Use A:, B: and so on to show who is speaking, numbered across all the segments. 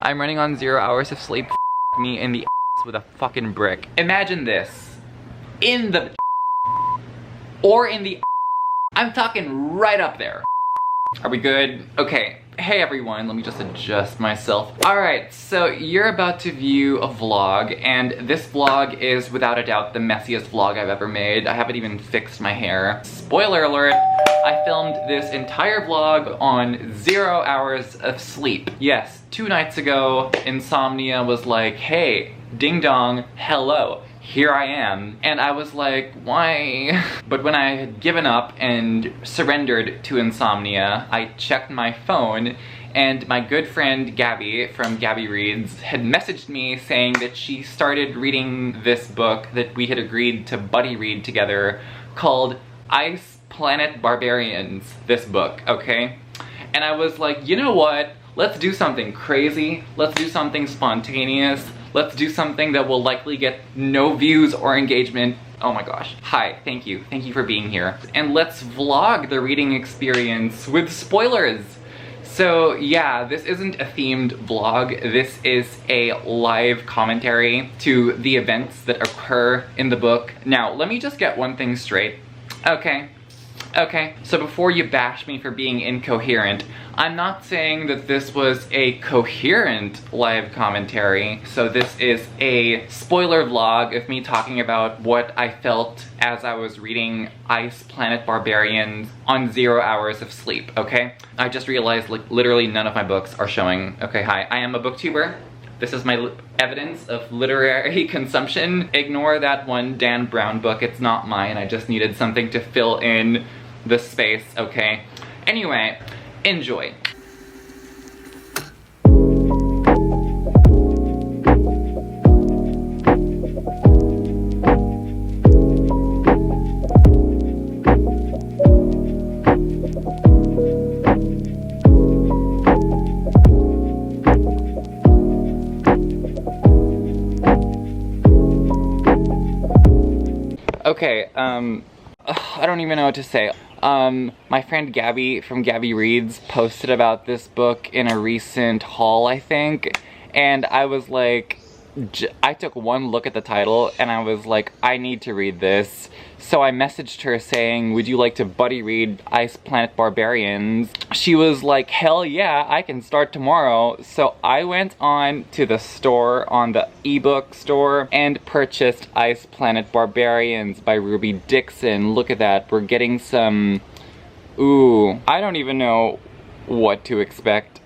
A: I'm running on 0 hours of sleep. Me in the ass with a fucking brick. Imagine this. In the or in the I'm talking right up there. Are we good? Okay. Hey everyone, let me just adjust myself. Alright, so you're about to view a vlog, and this vlog is without a doubt the messiest vlog I've ever made. I haven't even fixed my hair. Spoiler alert, I filmed this entire vlog on 0 hours of sleep. Yes, 2 nights ago, insomnia was like, hey, ding dong, hello. Here I am. And I was like, why? But when I had given up and surrendered to insomnia, I checked my phone, and my good friend Gabby from Gabby Reads had messaged me saying that she started reading this book that we had agreed to buddy read together called Ice Planet Barbarians, this book, okay? And I was like, you know what? Let's do something crazy. Let's do something spontaneous. Let's do something that will likely get no views or engagement. Oh my gosh. Hi, thank you. Thank you for being here. And let's vlog the reading experience with spoilers. So yeah, this isn't a themed vlog. This is a live commentary to the events that occur in the book. Now, let me just get one thing straight. Okay, so before you bash me for being incoherent, I'm not saying that this was a coherent live commentary. So this is a spoiler vlog of me talking about what I felt as I was reading Ice Planet Barbarians on 0 hours of sleep, okay? I just realized like literally none of my books are showing. Okay, hi, I am a booktuber. This is my evidence of literary consumption. Ignore that one Dan Brown book, it's not mine. I just needed something to fill in the space, okay? Anyway, enjoy. Okay, I don't even know what to say. My friend Gabby from Gabby Reads posted about this book in a recent haul, I think, and I was like, I took one look at the title and I was like, I need to read this. So I messaged her saying, would you like to buddy read Ice Planet Barbarians? She was like, hell yeah, I can start tomorrow. So I went on to the store, on the ebook store, and purchased Ice Planet Barbarians by Ruby Dixon. Look at that, we're getting some, ooh, I don't even know what to expect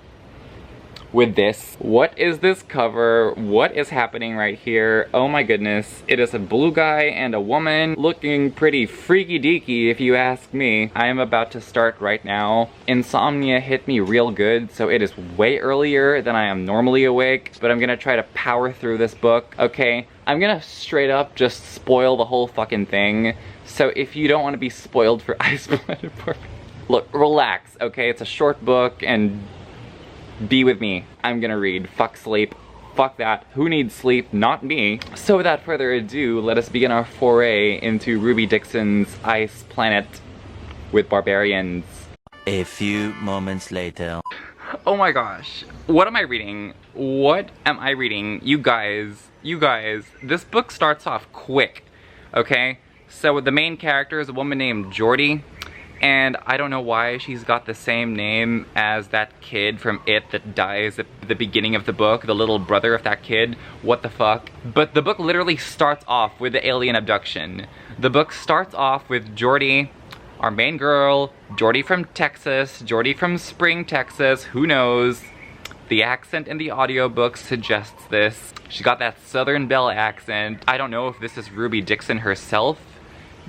A: with this. What is this cover? What is happening right here? Oh my goodness. It is a blue guy and a woman looking pretty freaky deaky if you ask me. I am about to start right now. Insomnia hit me real good, so it is way earlier than I am normally awake, but I'm gonna try to power through this book, okay? I'm gonna straight up just spoil the whole fucking thing. So if you don't want to be spoiled for Ice Planet Barbarians, look, relax, okay? It's a short book and be with me. I'm gonna read. Fuck sleep. Fuck that. Who needs sleep? Not me. So without further ado, let us begin our foray into Ruby Dixon's Ice Planet with Barbarians.
B: A few moments later.
A: Oh my gosh. What am I reading? What am I reading? You guys, this book starts off quick, okay? So the main character is a woman named Jordy. And I don't know why she's got the same name as that kid from It that dies at the beginning of the book, the little brother of that kid. What the fuck? But the book literally starts off with the alien abduction. The book starts off with Jordy, our main girl, Jordy from Texas, Jordy from Spring, Texas, who knows? The accent in the audiobook suggests this. She got that Southern Belle accent. I don't know if this is Ruby Dixon herself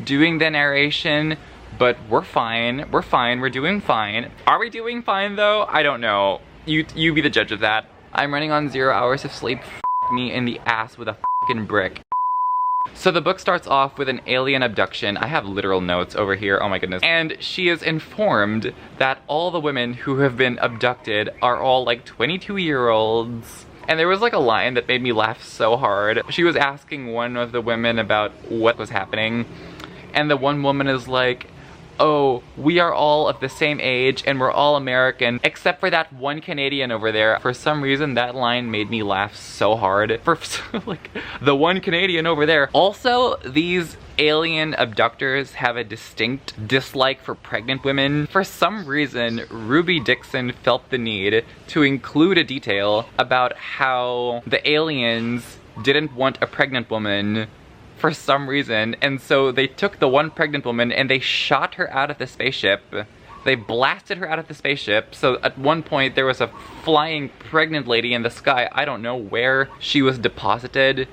A: doing the narration, but we're fine, we're doing fine. Are we doing fine though? I don't know. You be the judge of that. I'm running on 0 hours of sleep. F me in the ass with a fucking brick. So the book starts off with an alien abduction. I have literal notes over here, oh my goodness. And she is informed that all the women who have been abducted are all like 22-year-olds. And there was like a line that made me laugh so hard. She was asking one of the women about what was happening. And the one woman is like, oh, we are all of the same age and we're all American, except for that one Canadian over there. For some reason, that line made me laugh so hard. For like, the one Canadian over there. Also, these alien abductors have a distinct dislike for pregnant women. For some reason, Ruby Dixon felt the need to include a detail about how the aliens didn't want a pregnant woman for some reason, and so they took the one pregnant woman and they shot her out of the spaceship. They blasted her out of the spaceship, so at one point there was a flying pregnant lady in the sky. I don't know where she was deposited,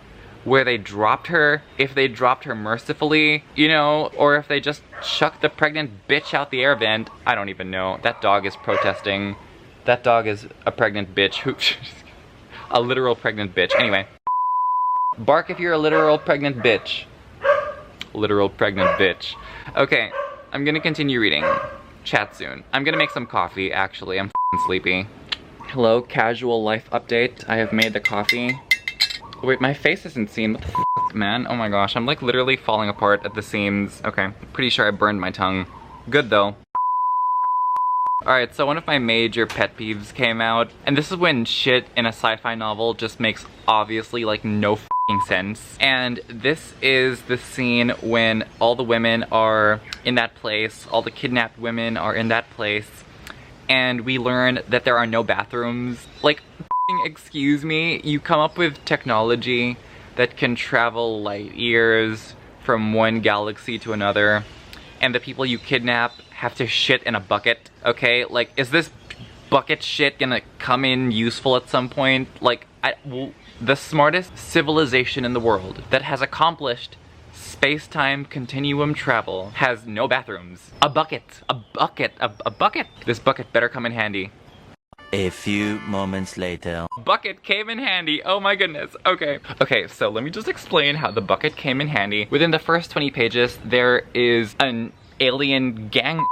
A: where they dropped her, if they dropped her mercifully, you know, or if they just chucked the pregnant bitch out the air vent. I don't even know. That dog is protesting. That dog is a pregnant bitch who... a literal pregnant bitch. Anyway. Bark if you're a literal pregnant bitch. Literal pregnant bitch. Okay, I'm gonna continue reading. Chat soon. I'm gonna make some coffee, actually. I'm f***ing sleepy. Hello, casual life update. I have made the coffee. Wait, my face isn't seen. What the f***, man? Oh my gosh, I'm like literally falling apart at the seams. Okay, pretty sure I burned my tongue. Good though. Alright, so one of my major pet peeves came out, and this is when shit in a sci-fi novel just makes obviously like no f***ing sense. And this is the scene when all the women are in that place, all the kidnapped women are in that place, and we learn that there are no bathrooms. Like, f***ing excuse me, you come up with technology that can travel light years from one galaxy to another, and the people you kidnap have to shit in a bucket, okay? Like, is this bucket shit gonna come in useful at some point? Like, the smartest civilization in the world that has accomplished space-time continuum travel has no bathrooms. A bucket. A bucket. A bucket. This bucket better come in handy.
B: A few moments later.
A: Bucket came in handy. Oh my goodness. Okay. Okay, so let me just explain how the bucket came in handy. Within the first 20 pages, there is an alien gang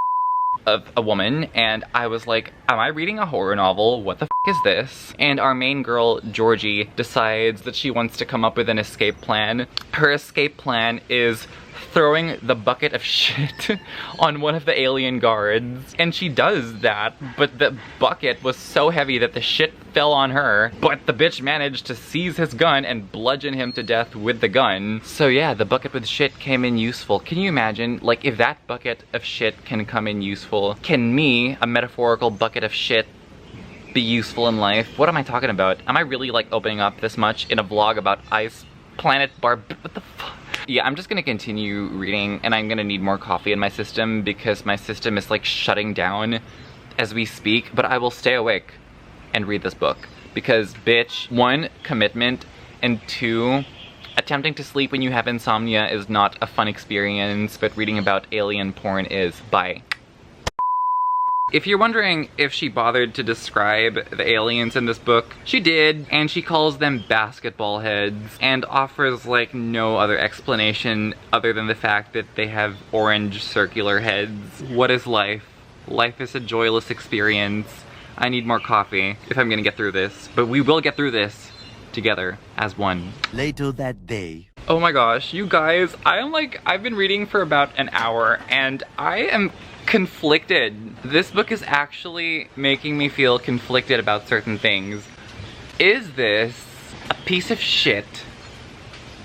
A: of a woman, and I was like, am I reading a horror novel? What the f is this? And our main girl, Georgie, decides that she wants to come up with an escape plan. Her escape plan is throwing the bucket of shit on one of the alien guards, and she does that, but the bucket was so heavy that the shit fell on her, but the bitch managed to seize his gun and bludgeon him to death with the gun. So yeah, the bucket with shit came in useful. Can you imagine, like, if that bucket of shit can come in useful, can me, a metaphorical bucket of shit, be useful in life? What am I talking about? Am I really like opening up this much in a vlog about ice planet what the fuck? Yeah, I'm just gonna continue reading, and I'm gonna need more coffee in my system because my system is like shutting down as we speak, but I will stay awake and read this book because, bitch, 1, commitment, and 2, attempting to sleep when you have insomnia is not a fun experience, but reading about alien porn is. Bye. If you're wondering if she bothered to describe the aliens in this book, she did, and she calls them basketball heads, and offers like no other explanation other than the fact that they have orange circular heads. What is life? Life is a joyless experience. I need more coffee if I'm gonna get through this, but we will get through this together as one.
B: Later that day.
A: Oh my gosh, you guys, I've been reading for about an hour, and I am conflicted. This book is actually making me feel conflicted about certain things. Is this a piece of shit,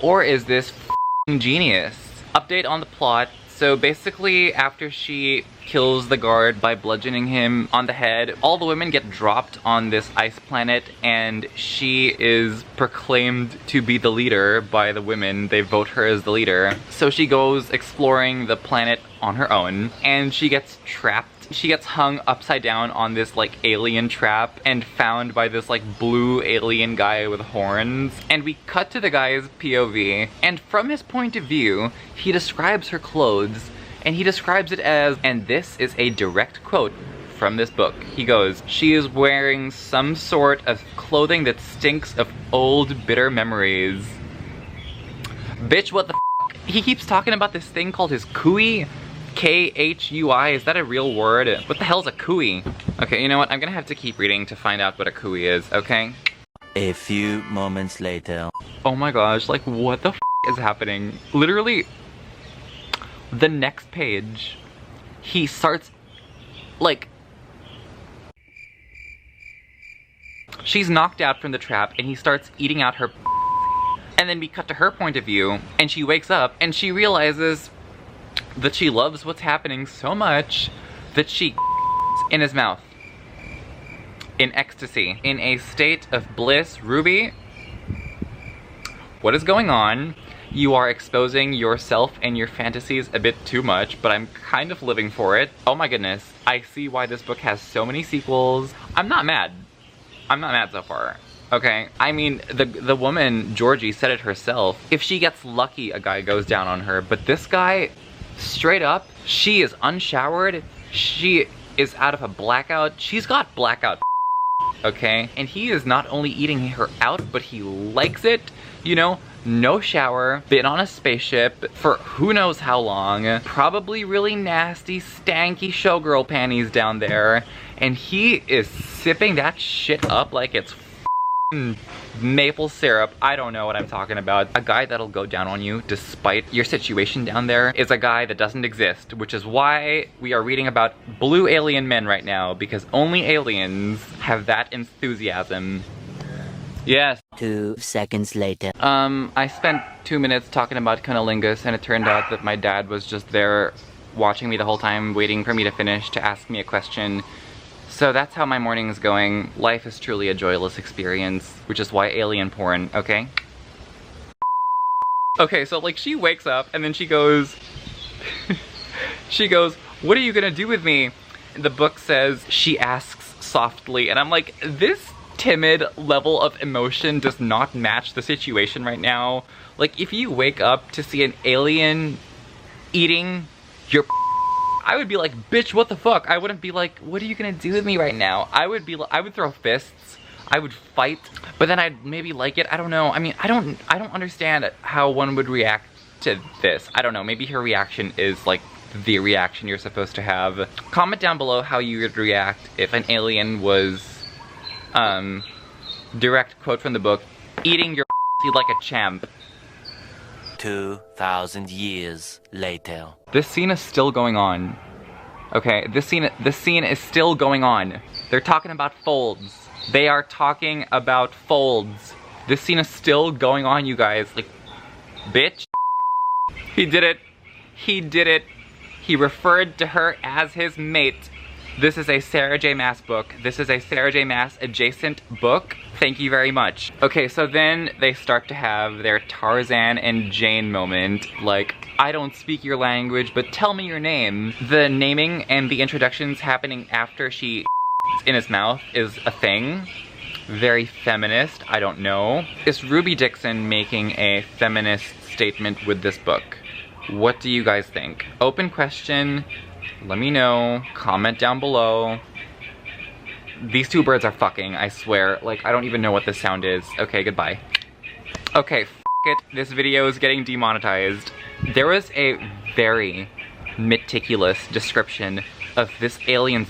A: or is this f***ing genius? Update on the plot. So basically, after she kills the guard by bludgeoning him on the head, all the women get dropped on this ice planet, and she is proclaimed to be the leader by the women. They vote her as the leader. So she goes exploring the planet on her own, and she gets trapped. She gets hung upside down on this like alien trap and found by this like blue alien guy with horns. And we cut to the guy's POV, and from his point of view, he describes her clothes, and he describes it as, and this is a direct quote from this book, he goes, "She is wearing some sort of clothing that stinks of old bitter memories." Bitch, what the f***? He keeps talking about this thing called his cooey. K-H-U-I, is that a real word? What the hell's a cooey? Okay, you know what? I'm gonna have to keep reading to find out what a cooey is, okay?
B: A few moments later.
A: Oh my gosh, like what the f is happening? Literally, the next page he starts, like, she's knocked out from the trap and he starts eating out her. And then we cut to her point of view and she wakes up and she realizes that she loves what's happening so much that she in his mouth. In ecstasy. In a state of bliss. Ruby, what is going on? You are exposing yourself and your fantasies a bit too much, but I'm kind of living for it. Oh my goodness. I see why this book has so many sequels. I'm not mad. I'm not mad so far. Okay, I mean, the woman, Georgie, said it herself. If she gets lucky, a guy goes down on her. But this guy, straight up, she is unshowered. She is out of a blackout. She's got blackout, okay? And he is not only eating her out, but he likes it. You know, no shower, been on a spaceship for who knows how long. Probably really nasty, stanky showgirl panties down there. And he is sipping that shit up like it's maple syrup. I don't know what I'm talking about. A guy that'll go down on you despite your situation down there is a guy that doesn't exist, which is why we are reading about blue alien men right now, because only aliens have that enthusiasm. Yes.
B: 2 seconds later.
A: I spent 2 minutes talking about cunnilingus and it turned out that my dad was just there watching me the whole time, waiting for me to finish to ask me a question. So that's how my morning is going. Life is truly a joyless experience, which is why alien porn, okay? Okay, so like she wakes up and then she goes, she goes, what are you gonna do with me? And the book says, she asks softly, and I'm like, this timid level of emotion does not match the situation right now. Like if you wake up to see an alien eating your I would be like, bitch, what the fuck? I wouldn't be like, what are you gonna do with me right now? I would be, I would throw fists, I would fight, but then I'd maybe like it. I don't know. I mean, I don't understand how one would react to this. I don't know. Maybe her reaction is like the reaction you're supposed to have. Comment down below how you would react if an alien was, direct quote from the book, eating your like a champ.
B: 2,000 years later.
A: This scene is still going on. Okay, this scene is still going on. They're talking about folds. They are talking about folds. This scene is still going on, you guys. Like, bitch. He did it. He did it. He referred to her as his mate. This is a Sarah J. Maas book. This is a Sarah J. Maas adjacent book. Thank you very much. Okay, so then they start to have their Tarzan and Jane moment. Like, I don't speak your language, but tell me your name. The naming and the introductions happening after she in his mouth is a thing. Very feminist, I don't know. Is Ruby Dixon making a feminist statement with this book? What do you guys think? Open question. Let me know. Comment down below. These two birds are fucking, I swear. Like, I don't even know what this sound is. Okay, goodbye. Okay, f it. This video is getting demonetized. There was a very meticulous description of this alien's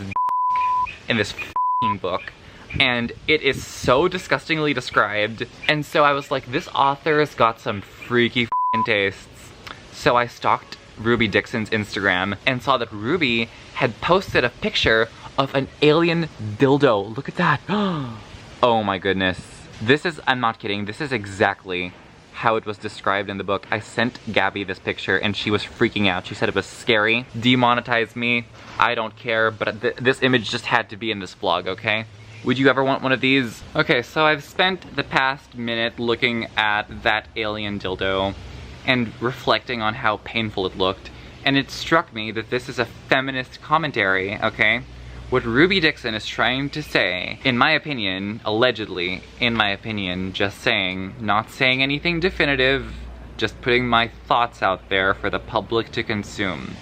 A: in this f***ing book. And it is so disgustingly described. And so I was like, this author's got some freaky f***ing tastes. So I stalked Ruby Dixon's Instagram and saw that Ruby had posted a picture of an alien dildo. Look at that. Oh my goodness. This is, I'm not kidding, this is exactly how it was described in the book. I sent Gabby this picture and she was freaking out. She said it was scary. Demonetize me. I don't care, but this image just had to be in this vlog, okay? Would you ever want one of these? Okay, so I've spent the past minute looking at that alien dildo and reflecting on how painful it looked, and it struck me that this is a feminist commentary, okay? What Ruby Dixon is trying to say, in my opinion, allegedly, in my opinion, just saying, not saying anything definitive, just putting my thoughts out there for the public to consume.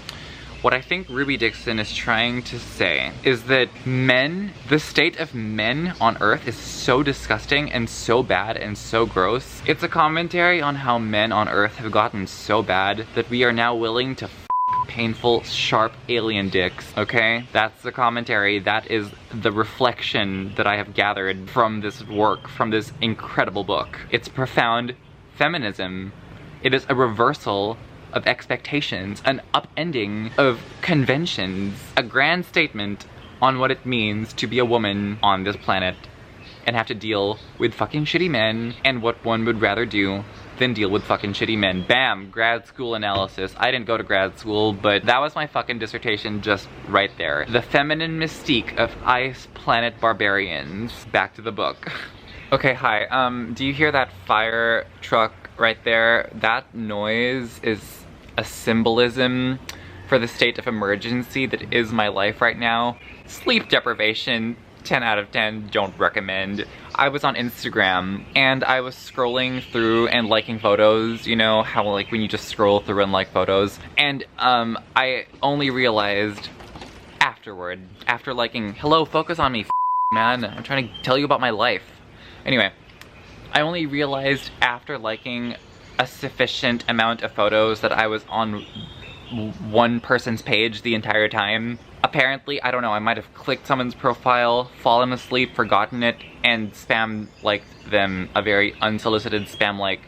A: What I think Ruby Dixon is trying to say is that men, the state of men on Earth is so disgusting and so bad and so gross. It's a commentary on how men on Earth have gotten so bad that we are now willing to f painful, sharp alien dicks, okay? That's the commentary. That is the reflection that I have gathered from this work, from this incredible book. It's profound feminism. It is a reversal of expectations, an upending of conventions, a grand statement on what it means to be a woman on this planet and have to deal with fucking shitty men and what one would rather do than deal with fucking shitty men. Bam, grad school analysis. I didn't go to grad school, but that was my fucking dissertation just right there. The feminine mystique of ice planet barbarians. Back to the book. Okay, hi, do you hear that fire truck right there? That noise is a symbolism for the state of emergency that is my life right now. Sleep deprivation, 10 out of 10, don't recommend. I was on Instagram and I was scrolling through and liking photos, you know how like when you just scroll through and like photos, and I only realized afterward, after liking, hello, focus on me, man, I'm trying to tell you about my life. Anyway, I only realized after liking a sufficient amount of photos that I was on one person's page the entire time. Apparently, I don't know, I might have clicked someone's profile, fallen asleep, forgotten it, and spam liked them, a very unsolicited spam like.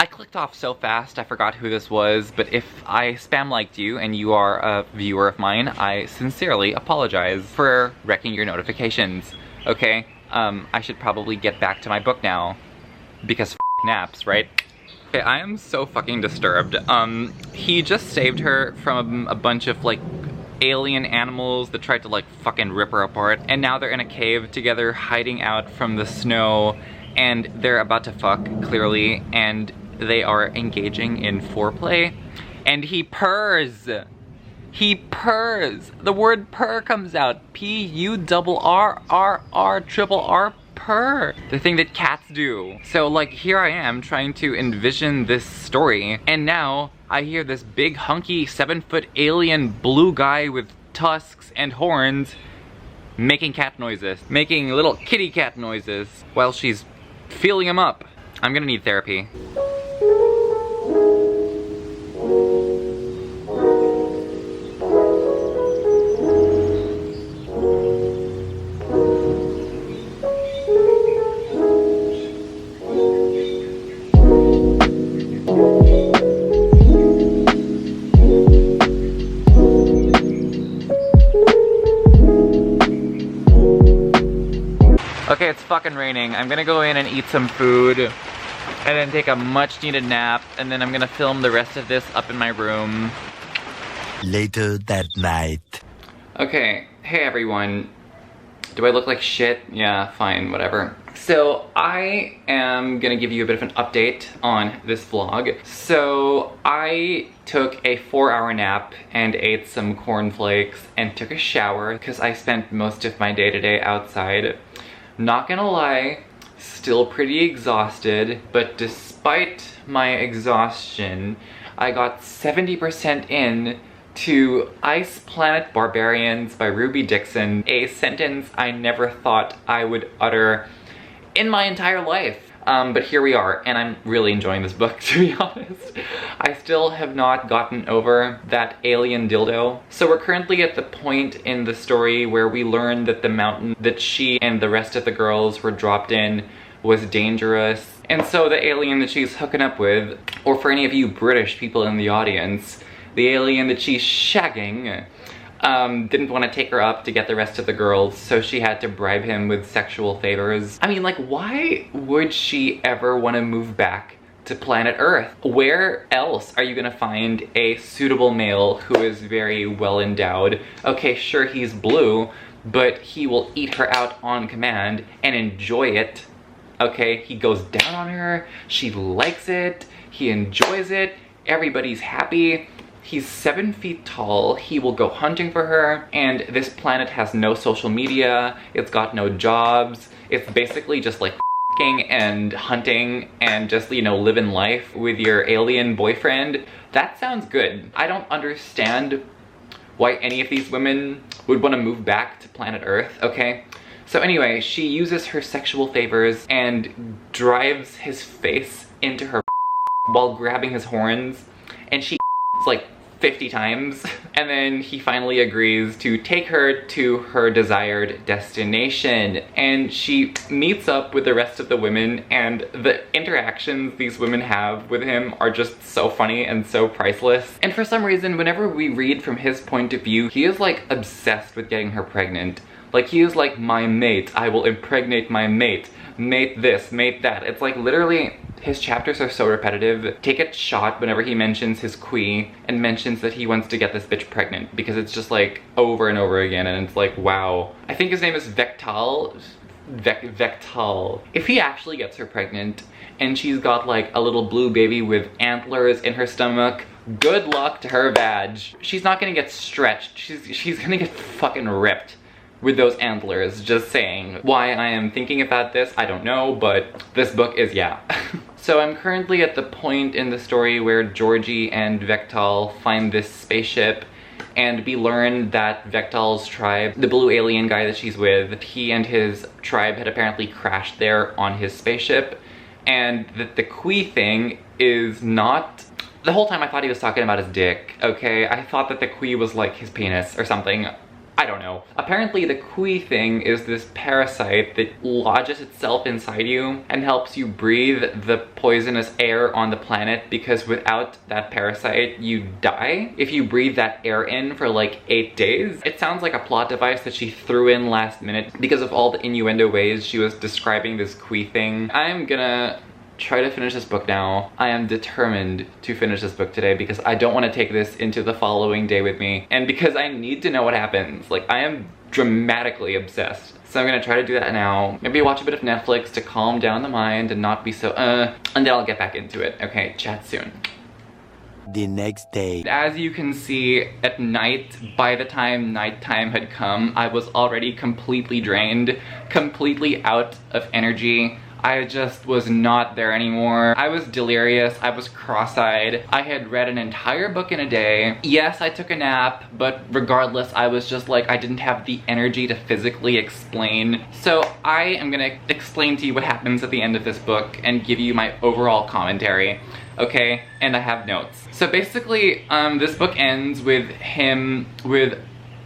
A: I clicked off so fast I forgot who this was, but if I spam liked you and you are a viewer of mine, I sincerely apologize for wrecking your notifications, okay? I should probably get back to my book now, because naps, right? Okay, I am so fucking disturbed. He just saved her from a bunch of like alien animals that tried to like fucking rip her apart, and now they're in a cave together hiding out from the snow, and they're about to fuck, clearly, and they are engaging in foreplay, and he purrs. He purrs. The word purr comes out. P-U-R-R-R-R-R-R, purr. The thing that cats do. So like here I am trying to envision this story, and now I hear this big hunky 7-foot alien blue guy with tusks and horns making cat noises. Making little kitty cat noises while she's feeling him up. I'm gonna need therapy. Okay, it's fucking raining. I'm gonna go in and eat some food and then take a much needed nap, and then I'm gonna film the rest of this up in my room.
B: Later that night.
A: Okay, hey everyone. Do I look like shit? Yeah, fine, whatever. So I am gonna give you a bit of an update on this vlog. So I took a 4-hour nap and ate some cornflakes and took a shower because I spent most of my day today outside. Not gonna lie, still pretty exhausted, but despite my exhaustion, I got 70% in to Ice Planet Barbarians by Ruby Dixon, a sentence I never thought I would utter in my entire life. But here we are, and I'm really enjoying this book, to be honest. I still have not gotten over that alien dildo. So we're currently at the point in the story where we learn that the mountain that she and the rest of the girls were dropped in was dangerous. And so the alien that she's hooking up with, or for any of you British people in the audience, the alien that she's shagging, didn't want to take her up to get the rest of the girls, so she had to bribe him with sexual favors. I mean, like, why would she ever want to move back to planet Earth? Where else are you gonna find a suitable male who is very well endowed? Okay, sure, he's blue, but he will eat her out on command and enjoy it. Okay, he goes down on her, she likes it, he enjoys it, everybody's happy. He's 7 feet tall, he will go hunting for her, and this planet has no social media, it's got no jobs, it's basically just like f***ing and hunting and just, you know, living life with your alien boyfriend. That sounds good. I don't understand why any of these women would want to move back to planet Earth, okay? So anyway, she uses her sexual favors and drives his face into her while grabbing his horns, and she like 50 times. And then he finally agrees to take her to her desired destination. And she meets up with the rest of the women, and the interactions these women have with him are just so funny and so priceless. And for some reason, whenever we read from his point of view, he is like obsessed with getting her pregnant. Like, he is like, my mate, I will impregnate my mate. Mate this, mate that. It's like literally, his chapters are so repetitive. Take a shot whenever he mentions his queen and mentions that he wants to get this bitch pregnant, because it's just like over and over again, and it's like, wow. I think his name is Vectal. Vectal. If he actually gets her pregnant and she's got like a little blue baby with antlers in her stomach, good luck to her vag. She's not gonna get stretched. She's gonna get fucking ripped with those antlers, just saying. Why I am thinking about this, I don't know, but this book is, yeah. So I'm currently at the point in the story where Georgie and Vectal find this spaceship, and we learn that Vectal's tribe, the blue alien guy that she's with, he and his tribe had apparently crashed there on his spaceship, and that the Kui thing is not... The whole time I thought he was talking about his dick, okay? I thought that the Kui was like his penis or something. I don't know. Apparently the Kui thing is this parasite that lodges itself inside you and helps you breathe the poisonous air on the planet, because without that parasite, you die if you breathe that air in for like 8 days. It sounds like a plot device that she threw in last minute because of all the innuendo ways she was describing this Kui thing. I'm gonna try to finish this book now. I am determined to finish this book today because I don't want to take this into the following day with me, and because I need to know what happens. Like, I am dramatically obsessed. So I'm gonna try to do that now. Maybe watch a bit of Netflix to calm down the mind and not be so and then I'll get back into it. Okay, chat soon.
B: The next day.
A: As you can see, at night, by the time nighttime had come, I was already completely drained, completely out of energy. I just was not there anymore. I was delirious, I was cross-eyed. I had read an entire book in a day. Yes, I took a nap, but regardless, I was just like, I didn't have the energy to physically explain. So I am gonna explain to you what happens at the end of this book and give you my overall commentary, okay? And I have notes. So basically, this book ends with him, with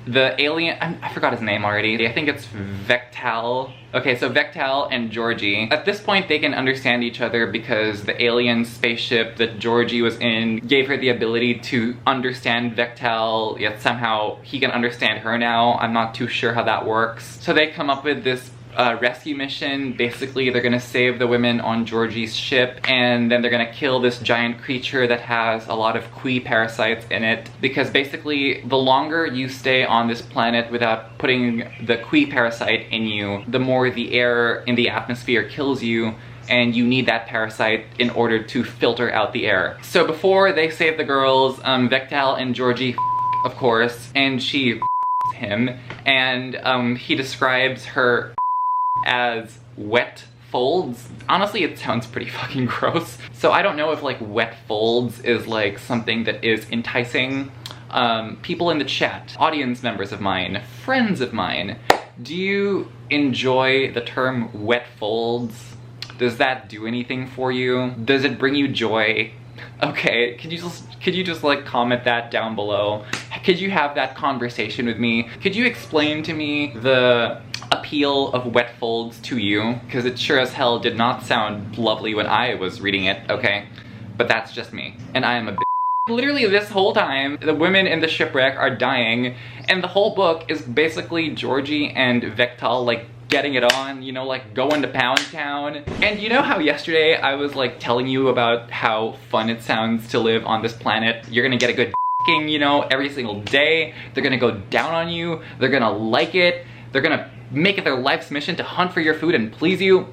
A: the alien, I forgot his name already. I think it's Vectal. Okay, so Vectal and Georgie. At this point, they can understand each other because the alien spaceship that Georgie was in gave her the ability to understand Vectal, yet somehow he can understand her now. I'm not too sure how that works. So they come up with this rescue mission. Basically, they're gonna save the women on Georgie's ship, and then they're gonna kill this giant creature that has a lot of Kui parasites in it, because basically the longer you stay on this planet without putting the Kui parasite in you, the more the air in the atmosphere kills you, and you need that parasite in order to filter out the air. So before they save the girls, Vectal and Georgie of course, and she him, and he describes her as wet folds. Honestly, it sounds pretty fucking gross. So I don't know if like wet folds is like something that is enticing. People in the chat, audience members of mine, friends of mine, do you enjoy the term wet folds? Does that do anything for you? Does it bring you joy? Okay, could you just like comment that down below? Could you have that conversation with me? Could you explain to me the appeal of wet folds to you? Because it sure as hell did not sound lovely when I was reading it, okay? But that's just me, and I am a bitch. Literally this whole time, the women in the shipwreck are dying, and the whole book is basically Georgie and Vectal like getting it on, you know, like going to Pound Town. And you know how yesterday I was like telling you about how fun it sounds to live on this planet? You're gonna get a good f***ing, you know, every single day. They're gonna go down on you. They're gonna like it. They're gonna make it their life's mission to hunt for your food and please you.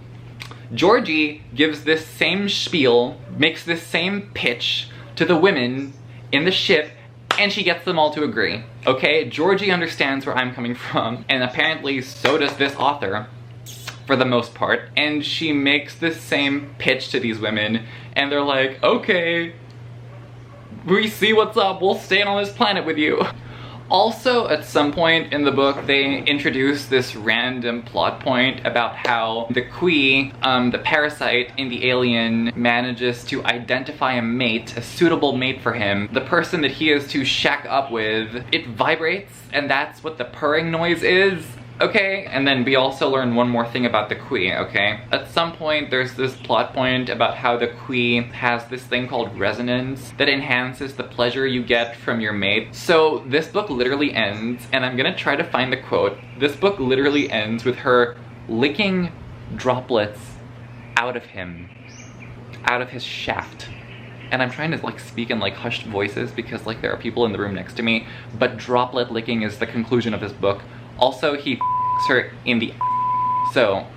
A: Georgie gives this same spiel, makes this same pitch to the women in the ship, and she gets them all to agree. Okay, Georgie understands where I'm coming from, and apparently so does this author, for the most part. And she makes the same pitch to these women, and they're like, okay, we see what's up, we'll stay on this planet with you. Also, at some point in the book, they introduce this random plot point about how the Kui, the parasite in the alien, manages to identify a mate, a suitable mate for him, the person that he is to shack up with. It vibrates, and that's what the purring noise is. Okay, and then we also learn one more thing about the Kui, okay? At some point, there's this plot point about how the Kui has this thing called resonance that enhances the pleasure you get from your mate. So this book literally ends, and I'm gonna try to find the quote. This book literally ends with her licking droplets out of him, out of his shaft. And I'm trying to like speak in like hushed voices because like there are people in the room next to me, but droplet licking is the conclusion of this book. Also, he f***s her in the so,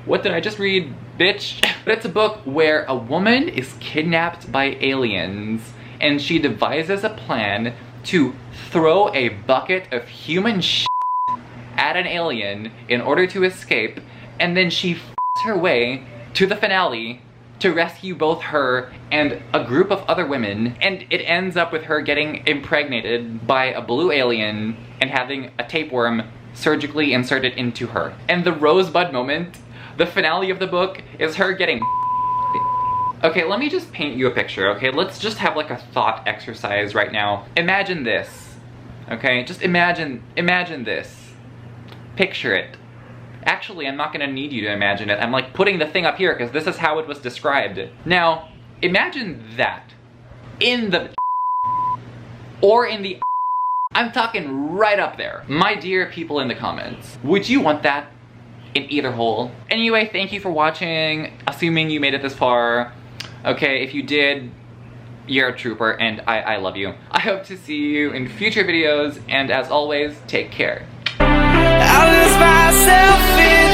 A: what did I just read, bitch? But it's a book where a woman is kidnapped by aliens and she devises a plan to throw a bucket of human shit at an alien in order to escape, and then she f***s her way to the finale to rescue both her and a group of other women, and it ends up with her getting impregnated by a blue alien and having a tapeworm surgically inserted into her. And the rosebud moment, the finale of the book, is her getting Okay, let me just paint you a picture, okay? Let's just have like a thought exercise right now. Imagine this, okay? Just imagine this. Picture it. Actually, I'm not gonna need you to imagine it. I'm like putting the thing up here because this is how it was described. Now, imagine that in the or in the I'm talking right up there. My dear people in the comments, would you want that in either hole? Anyway, thank you for watching, assuming you made it this far. Okay, if you did, you're a trooper and I love you. I hope to see you in future videos, and as always, take care. I lose myself in